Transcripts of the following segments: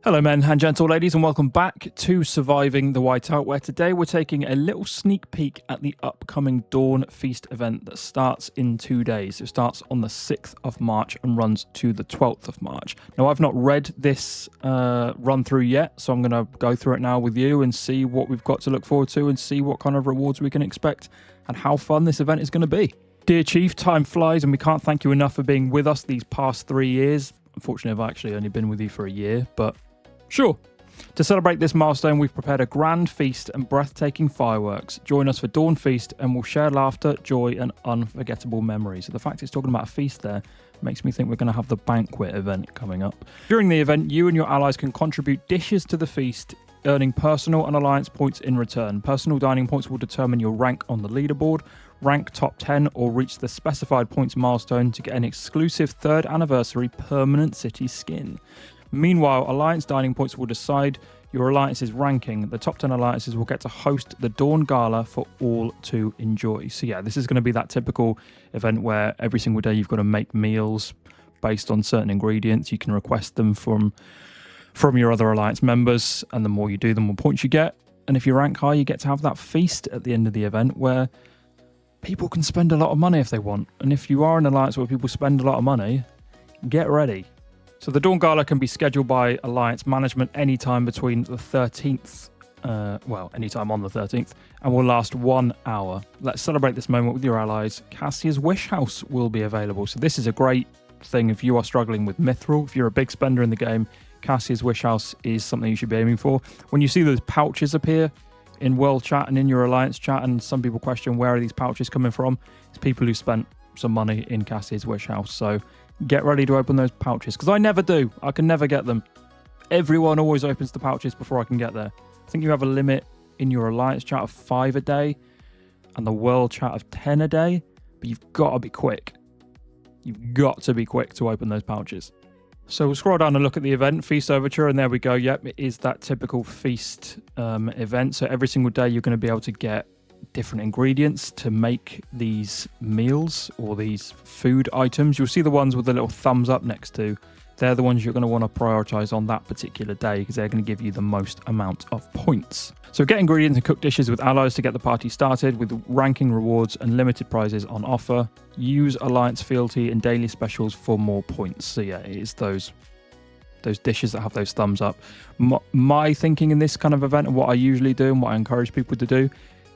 Hello men and gentle ladies, and welcome back to Surviving the Whiteout, where today we're taking a little sneak peek at the upcoming Dawn Feast event that starts in 2 days. It starts on the 6th of March and runs to the 12th of March. Now, I've not read this run through yet, so I'm going to go through it now with you and see what we've got to look forward to and see what kind of rewards we can expect and how fun this event is going to be. Dear Chief, time flies and we can't thank you enough for being with us these past 3 years. Unfortunately, I've actually only been with you for a year, but sure. To celebrate this milestone, we've prepared a grand feast and breathtaking fireworks. Join us for Dawn Feast and we'll share laughter, joy and unforgettable memories. So the fact it's talking about a feast there makes me think we're going to have the banquet event coming up. During the event, you and your allies can contribute dishes to the feast, earning personal and alliance points in return. Personal dining points will determine your rank on the leaderboard. Rank top 10 or reach the specified points milestone to get an exclusive 3rd anniversary permanent city skin. Meanwhile, Alliance dining points will decide your alliance's ranking. The top 10 alliances will get to host the Dawn Gala for all to enjoy. So yeah, this is going to be that typical event where every single day you've got to make meals based on certain ingredients. You can request them from your other alliance members, and the more you do, the more points you get. And if you rank high, you get to have that feast at the end of the event where people can spend a lot of money if they want. And if you are an alliance where people spend a lot of money, get ready. So the Dawn Gala can be scheduled by Alliance Management anytime between the 13th, anytime on the 13th, and will last 1 hour. Let's celebrate this moment with your allies. Cassia's Wish House will be available. So this is a great thing if you are struggling with Mithril. If you're a big spender in the game, Cassia's Wish House is something you should be aiming for. When you see those pouches appear in World Chat and in your Alliance chat, and some people question where are these pouches coming from, it's people who spent some money in Cassia's Wish House. So get ready to open those pouches, because I never do. I can never get them. Everyone always opens the pouches before I can get there. I think you have a limit in your Alliance chat of 5 a day and the World chat of 10 a day, but you've got to be quick. You've got to be quick to open those pouches. So we'll scroll down and look at the event, Feast Overture, and there we go. Yep, it is that typical feast event. So every single day you're going to be able to get different ingredients to make these meals or these food items. You'll see the ones with the little thumbs up next to. They're the ones you're going to want to prioritize on that particular day because they're going to give you the most amount of points. So get ingredients and cook dishes with allies to get the party started with ranking rewards and limited prizes on offer. Use Alliance fealty and daily specials for more points. So yeah, it is those dishes that have those thumbs up. My thinking in this kind of event and what I usually do and what I encourage people to do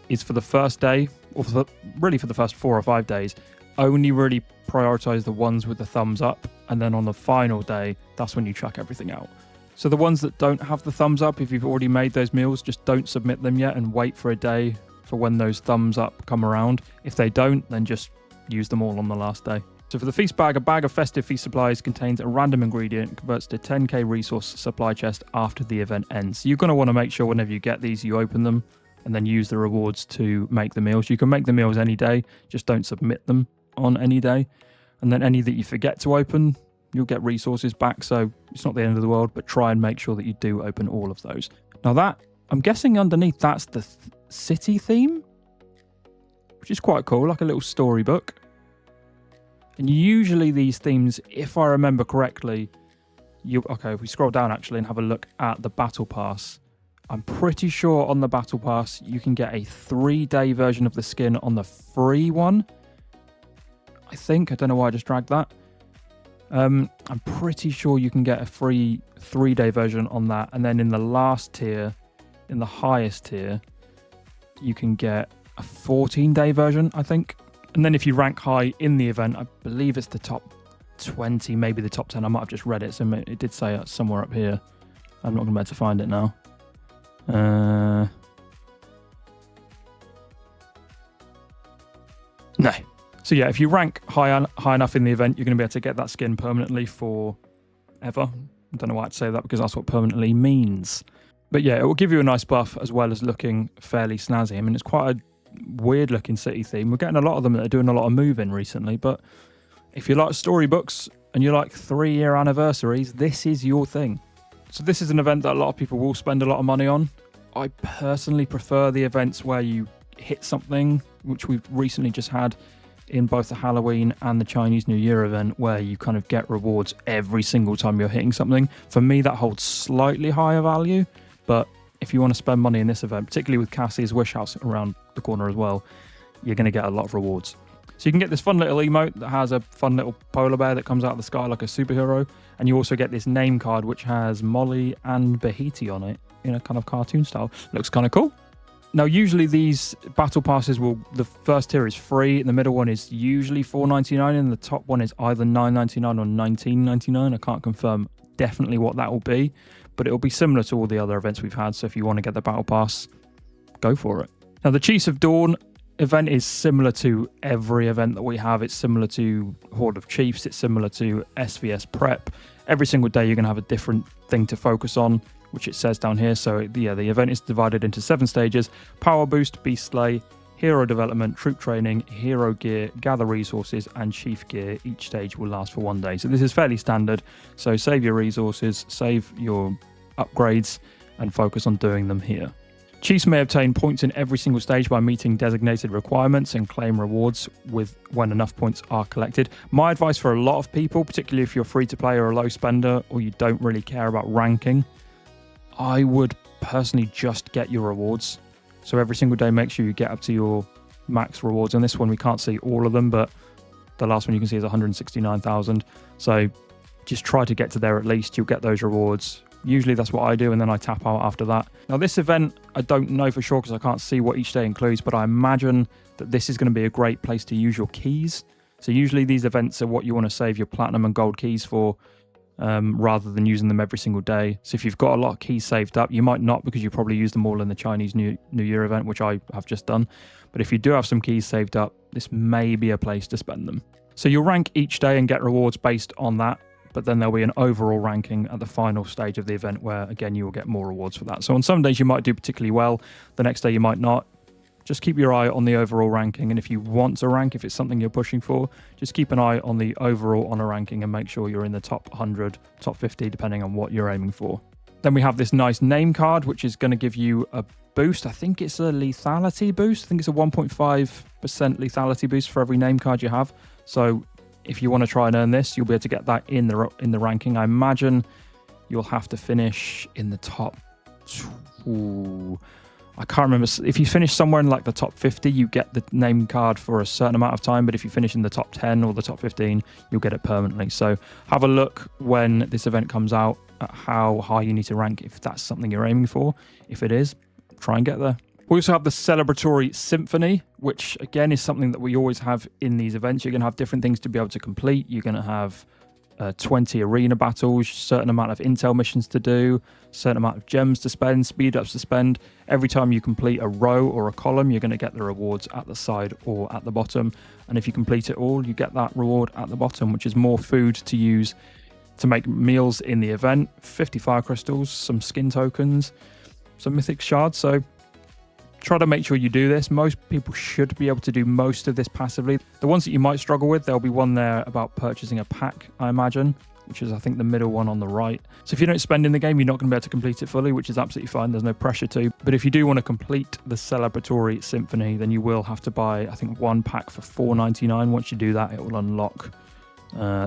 is for the first day, or for the first 4 or 5 days, only really prioritize the ones with the thumbs up, and then on the final day, that's when you track everything out. So the ones that don't have the thumbs up, if you've already made those meals, just don't submit them yet and wait for a day for when those thumbs up come around. If they don't, then just use them all on the last day. So for the feast bag, a bag of festive feast supplies contains a random ingredient and converts to 10k resource supply chest after the event ends. So you're going to want to make sure whenever you get these, you open them and then use the rewards to make the meals. You can make the meals any day, just don't submit them on any day. And then any that you forget to open, you'll get resources back, so it's not the end of the world, but try and make sure that you do open all of those. Now that, I'm guessing underneath that's the city theme, which is quite cool, like a little storybook. And usually these themes, if I remember correctly, if we scroll down actually and have a look at the battle pass, I'm pretty sure on the battle pass you can get a 3-day version of the skin on the free one. I don't know why I just dragged that. I'm pretty sure you can get a free 3-day version on that, and then in the last tier, in the highest tier, you can get a 14-day version, I think. And then if you rank high in the event, I believe it's the top 20, maybe the top 10. I might have just read it, so it did say it somewhere up here. I'm not going to be able to find it now. No. So yeah, if you rank high enough in the event, you're going to be able to get that skin permanently forever. I don't know why I'd say that because that's what permanently means. But yeah, it will give you a nice buff as well as looking fairly snazzy. I mean, it's quite a weird looking city theme. We're getting a lot of them that are doing a lot of moving recently, but if you like storybooks and you like 3-year anniversaries, this is your thing. So this is an event that a lot of people will spend a lot of money on. I personally prefer the events where you hit something, which we've recently just had in both the Halloween and the Chinese New Year event where you kind of get rewards every single time you're hitting something. For me, that holds slightly higher value, but if you want to spend money in this event, particularly with Cassie's Wish House around the corner as well, you're going to get a lot of rewards. So you can get this fun little emote that has a fun little polar bear that comes out of the sky like a superhero, and you also get this name card which has Molly and Bahiti on it in a kind of cartoon style. Looks kind of cool. Now, usually these battle passes the first tier is free, the middle one is usually $4.99, and the top one is either $9.99 or $19.99. I can't confirm definitely what that will be, but it'll be similar to all the other events we've had. So if you want to get the battle pass, go for it. Now, the Chiefs of Dawn event is similar to every event that we have. It's similar to Horde of Chiefs. It's similar to SVS Prep. Every single day you're going to have a different thing to focus on, which it says down here. So yeah, the event is divided into 7 stages: Power Boost, Beast Slay, Hero Development, Troop Training, Hero Gear, Gather Resources, and Chief Gear. Each stage will last for 1 day. So this is fairly standard. So save your resources, save your upgrades, and focus on doing them here. Chiefs may obtain points in every single stage by meeting designated requirements and claim rewards when enough points are collected. My advice for a lot of people, particularly if you're free to play or a low spender or you don't really care about ranking, I would personally just get your rewards. So every single day, make sure you get up to your max rewards. On this one, we can't see all of them, but the last one you can see is 169,000. So just try to get to there at least. You'll get those rewards. Usually that's what I do, and then I tap out after that. Now, this event, I don't know for sure because I can't see what each day includes, but I imagine that this is going to be a great place to use your keys. So usually these events are what you want to save your platinum and gold keys for, rather than using them every single day. So if you've got a lot of keys saved up, you might not, because you probably use them all in the Chinese New Year event, which I have just done. But if you do have some keys saved up, this may be a place to spend them. So you'll rank each day and get rewards based on that. But then there'll be an overall ranking at the final stage of the event where, again, you will get more rewards for that. So on some days you might do particularly well, the next day you might not. Just keep your eye on the overall ranking, and if you want to rank, if it's something you're pushing for, just keep an eye on the overall honor ranking and make sure you're in the top 100, top 50, depending on what you're aiming for. Then we have this nice name card, which is going to give you a boost. I think it's a lethality boost. I think it's a 1.5% lethality boost for every name card you have. So if you want to try and earn this, you'll be able to get that in the ranking. I imagine you'll have to finish in the top... Ooh, I can't remember. If you finish somewhere in like the top 50, you get the name card for a certain amount of time. But if you finish in the top 10 or the top 15, you'll get it permanently. So have a look when this event comes out at how high you need to rank if that's something you're aiming for. If it is, try and get there. We also have the Celebratory Symphony, which again is something that we always have in these events. You're going to have different things to be able to complete. You're going to have 20 arena battles, certain amount of intel missions to do, certain amount of gems to spend, speed ups to spend. Every time you complete a row or a column, you're going to get the rewards at the side or at the bottom. And if you complete it all, you get that reward at the bottom, which is more food to use to make meals in the event, 50 fire crystals, some skin tokens, some mythic shards. So try to make sure you do this. Most people should be able to do most of this passively. The ones that you might struggle with, there'll be one there about purchasing a pack, I imagine, which is I think the middle one on the right. So if you don't spend in the game, you're not going to be able to complete it fully, which is absolutely fine. There's no pressure to. But if you do want to complete the Celebratory Symphony, then you will have to buy, I think, one pack for $4.99. Once you do that, it will unlock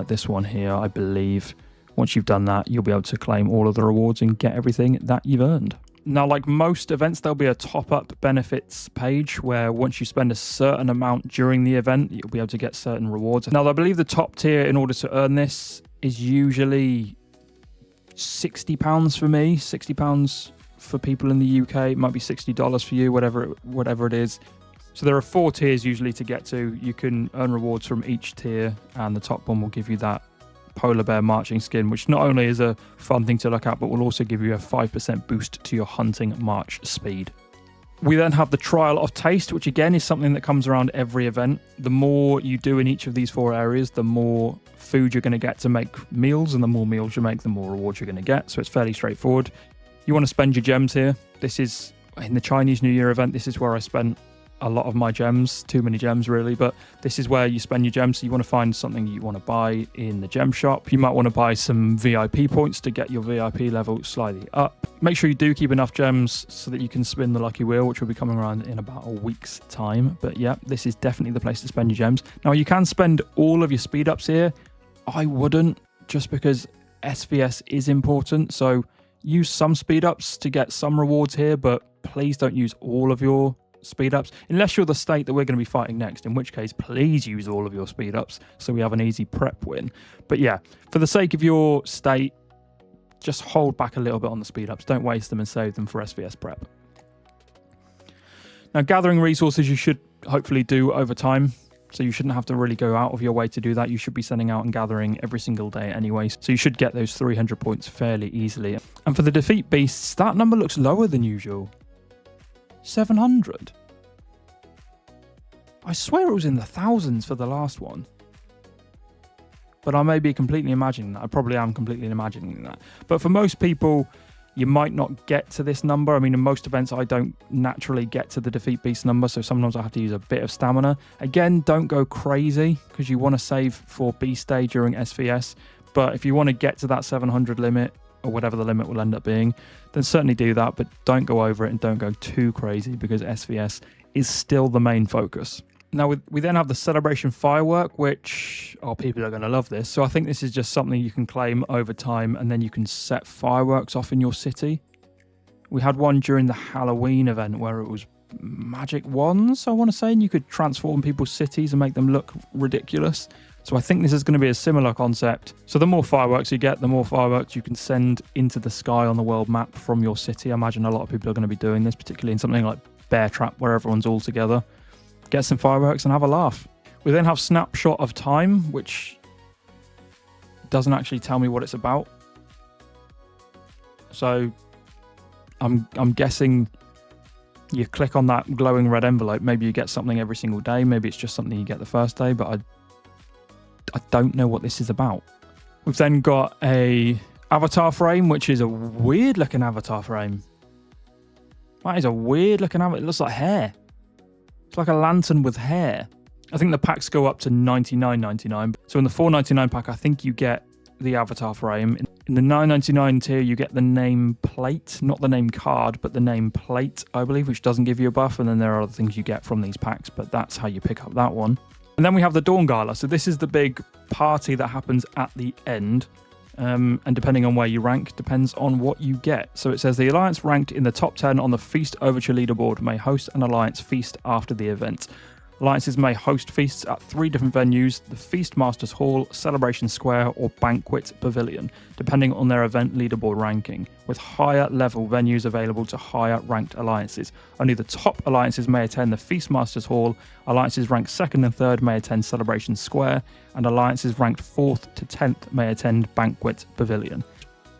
this one here, I believe. Once you've done that, you'll be able to claim all of the rewards and get everything that you've earned. Now, like most events, there'll be a top-up benefits page where once you spend a certain amount during the event, you'll be able to get certain rewards. Now, I believe the top tier in order to earn this is usually £60 for me, £60 for people in the UK. It might be $60 for you, whatever it is. So there are 4 tiers usually to get to. You can earn rewards from each tier, and the top one will give you that polar bear marching skin, which not only is a fun thing to look at, but will also give you a 5% boost to your hunting march speed. We then have the Trial of Taste, which again is something that comes around every event. The more you do in each of these 4 areas, the more food you're going to get to make meals, and the more meals you make, the more rewards you're going to get. So it's fairly straightforward. You want to spend your gems here. This is in the Chinese New Year event. This is where I spent a lot of my gems, too many gems really, but this is where you spend your gems. So you want to find something you want to buy in the gem shop. You might want to buy some VIP points to get your VIP level slightly up. Make sure you do keep enough gems so that you can spin the lucky wheel, which will be coming around in about a week's time. But yeah, this is definitely the place to spend your gems. Now you can spend all of your speed ups here. I wouldn't, just because SVS is important. So use some speed ups to get some rewards here, but please don't use all of your speed ups unless you're the state that we're going to be fighting next, in which case please use all of your speed ups so we have an easy prep win. But yeah, for the sake of your state, just hold back a little bit on the speed ups. Don't waste them and save them for SVS prep. Now, gathering resources you should hopefully do over time, so you shouldn't have to really go out of your way to do that. You should be sending out and gathering every single day anyway, so you should get those 300 points fairly easily. And for the defeat beasts, that number looks lower than usual. 700. I swear it was in the thousands for the last one. But I may be completely imagining that. I probably am completely imagining that. But for most people, you might not get to this number. I mean, in most events, I don't naturally get to the defeat beast number, so sometimes I have to use a bit of stamina. Again, don't go crazy, because you want to save for beast day during SVS. But if you want to get to that 700 limit, or whatever the limit will end up being, then certainly do that, but don't go over it and don't go too crazy, because SVS is still the main focus. Now we then have the celebration firework, which people are going to love this. So I think this is just something you can claim over time, and then you can set fireworks off in your city. We had one during the Halloween event where it was magic wands, I want to say, and you could transform people's cities and make them look ridiculous. So I think this is going to be a similar concept. So the more fireworks you get, the more fireworks you can send into the sky on the world map from your city. I imagine a lot of people are going to be doing this, particularly in something like Bear Trap, where everyone's all together. Get some fireworks and have a laugh. We then have Snapshot of Time, which doesn't actually tell me what it's about. So I'm guessing you click on that glowing red envelope. Maybe you get something every single day. Maybe it's just something you get the first day, but I don't know what this is about. We've then got a avatar frame, which is a weird looking avatar frame. That is a weird looking avatar. It looks like hair. It's like a lantern with hair. I think the packs go up to $99.99. So in the $4.99 pack, I think you get the avatar frame. In the $9.99 tier, you get the name plate, not the name card, but the name plate, I believe, which doesn't give you a buff. And then there are other things you get from these packs, but that's how you pick up that one. And then we have the Dawn Gala. So this is the big party that happens at the end. And depending on where you rank, depends on what you get. So it says the alliance ranked in the top 10 on the Feast Overture leaderboard may host an alliance feast after the event. Alliances may host feasts at 3 different venues: the Feast Masters Hall, Celebration Square, or Banquet Pavilion, depending on their event leaderboard ranking, with higher level venues available to higher ranked alliances. Only the top alliances may attend the Feast Masters Hall, alliances ranked 2nd and 3rd may attend Celebration Square, and alliances ranked 4th to 10th may attend Banquet Pavilion.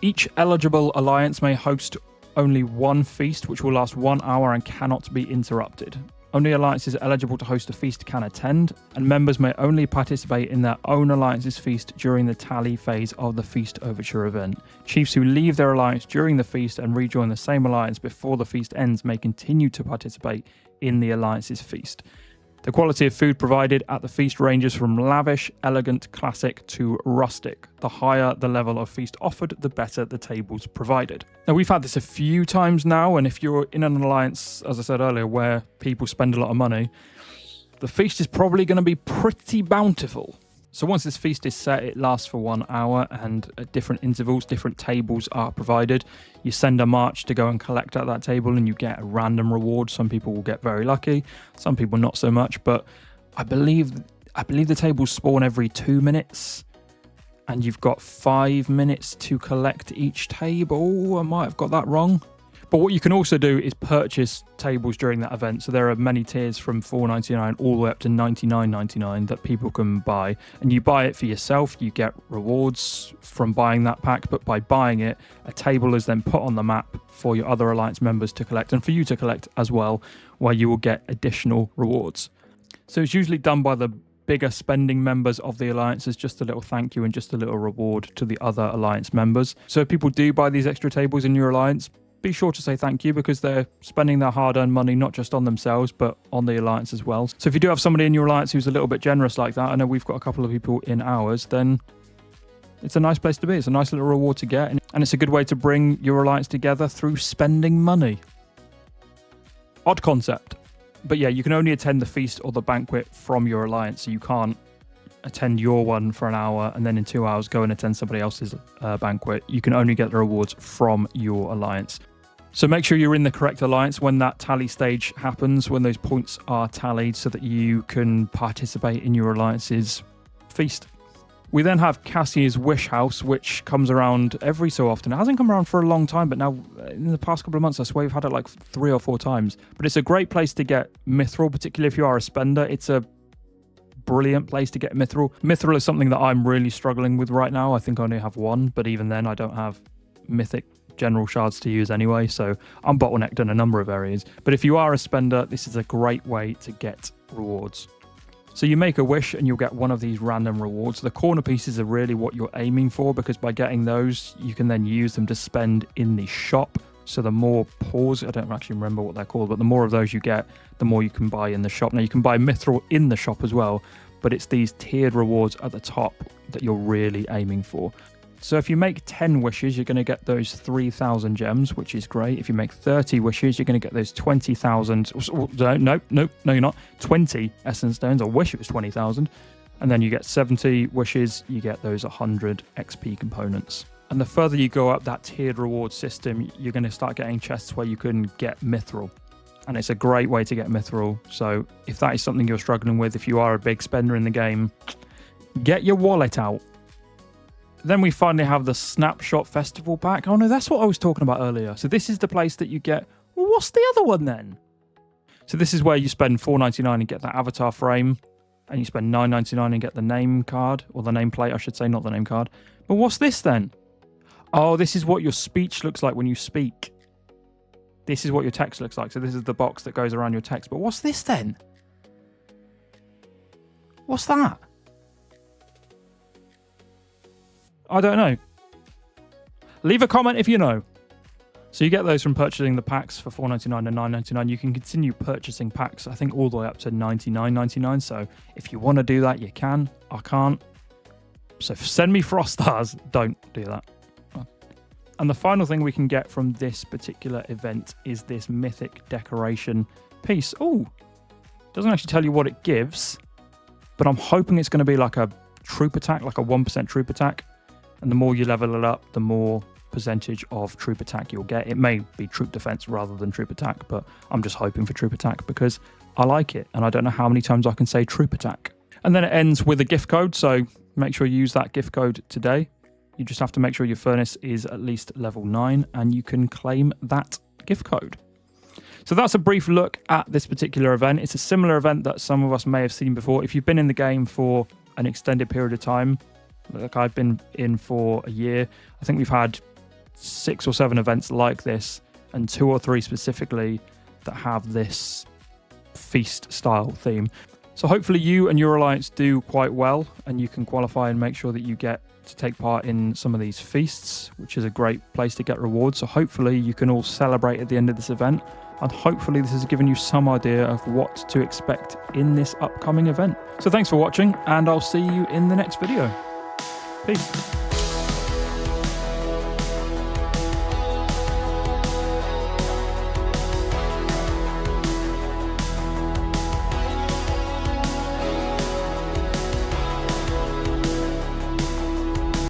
Each eligible alliance may host only one feast, which will last 1 hour and cannot be interrupted. Only alliances eligible to host a feast can attend, and members may only participate in their own alliance's feast during the tally phase of the Feast Overture event. Chiefs who leave their alliance during the feast and rejoin the same alliance before the feast ends may continue to participate in the alliance's feast. The quality of food provided at the feast ranges from lavish, elegant, classic to rustic. The higher the level of feast offered, the better the tables provided. Now, we've had this a few times now, and if you're in an alliance, as I said earlier, where people spend a lot of money, the feast is probably going to be pretty bountiful. So once this feast is set, it lasts for 1 hour, and at different intervals, different tables are provided. You send a march to go and collect at that table, and you get a random reward. Some people will get very lucky, some people not so much, but I believe the tables spawn every 2 minutes, and you've got 5 minutes to collect each table. I might have got that wrong. But what you can also do is purchase tables during that event. So there are many tiers from $4.99 all the way up to $99.99 that people can buy. And you buy it for yourself. You get rewards from buying that pack. But by buying it, a table is then put on the map for your other Alliance members to collect, and for you to collect as well, where you will get additional rewards. So it's usually done by the bigger spending members of the Alliance as just a little thank you and just a little reward to the other Alliance members. So if people do buy these extra tables in your Alliance, be sure to say thank you, because they're spending their hard-earned money not just on themselves, but on the alliance as well. So if you do have somebody in your alliance who's a little bit generous like that, I know we've got a couple of people in ours, then it's a nice place to be. It's a nice little reward to get, and it's a good way to bring your alliance together through spending money. Odd concept. But yeah, you can only attend the feast or the banquet from your alliance, so you can't attend your one for an hour and then in 2 hours go and attend somebody else's banquet. You can only get the rewards from your alliance. So make sure you're in the correct alliance when that tally stage happens, when those points are tallied, so that you can participate in your alliance's feast. We then have Cassie's Wish House, which comes around every so often. It hasn't come around for a long time, but now in the past couple of months, I swear we've had it like 3 or 4 times. But it's a great place to get mithril, particularly if you are a spender. It's a brilliant place to get mithril. Mithril is something that I'm really struggling with right now. I think I only have 1, but even then I don't have mythic general shards to use anyway, so I'm bottlenecked in a number of areas. But if you are a spender, this is a great way to get rewards. So you make a wish and you'll get one of these random rewards. The corner pieces are really what you're aiming for, because by getting those, you can then use them to spend in the shop. So the more paws, I don't actually remember what they're called, but the more of those you get, the more you can buy in the shop. Now you can buy mithril in the shop as well, but it's these tiered rewards at the top that you're really aiming for. So if you make 10 wishes, you're going to get those 3,000 gems, which is great. If you make 30 wishes, you're going to get those 20,000. No, you're not. 20 essence stones. I wish it was 20,000. And then you get 70 wishes, you get those 100 XP components. And the further you go up that tiered reward system, you're going to start getting chests where you can get mithril. And it's a great way to get mithril. So if that is something you're struggling with, if you are a big spender in the game, get your wallet out. Then we finally have the Snapshot Festival Pack. Oh no, that's what I was talking about earlier. So this is the place that you get... Well, what's the other one then? So this is where you spend $4.99 and get that avatar frame. And you spend $9.99 and get the name card. Or the nameplate, I should say, not the name card. But what's this then? Oh, this is what your speech looks like when you speak. This is what your text looks like. So this is the box that goes around your text. But what's this then? What's that? I don't know. Leave a comment if you know. So you get those from purchasing the packs for $4.99 and $9.99. You can continue purchasing packs, I think, all the way up to $99.99. So if you want to do that, you can. I can't. So send me frost stars. Don't do that. And the final thing we can get from this particular event is this mythic decoration piece. Oh, doesn't actually tell you what it gives, but I'm hoping it's going to be like a troop attack, like a 1% troop attack. And the more you level it up, the more percentage of troop attack you'll get. It may be troop defense rather than troop attack, but I'm just hoping for troop attack because I like it. And I don't know how many times I can say troop attack. And then it ends with a gift code. So make sure you use that gift code today. You just have to make sure your furnace is at least level 9 and you can claim that gift code. So that's a brief look at this particular event. It's a similar event that some of us may have seen before. If you've been in the game for an extended period of time, like I've been in for a year, I think we've had 6 or 7 events like this, and 2 or 3 specifically that have this feast style theme. So hopefully you and your alliance do quite well and you can qualify and make sure that you get to take part in some of these feasts, which is a great place to get rewards. So hopefully you can all celebrate at the end of this event, and hopefully this has given you some idea of what to expect in this upcoming event. So thanks for watching, and I'll see you in the next video. Peace.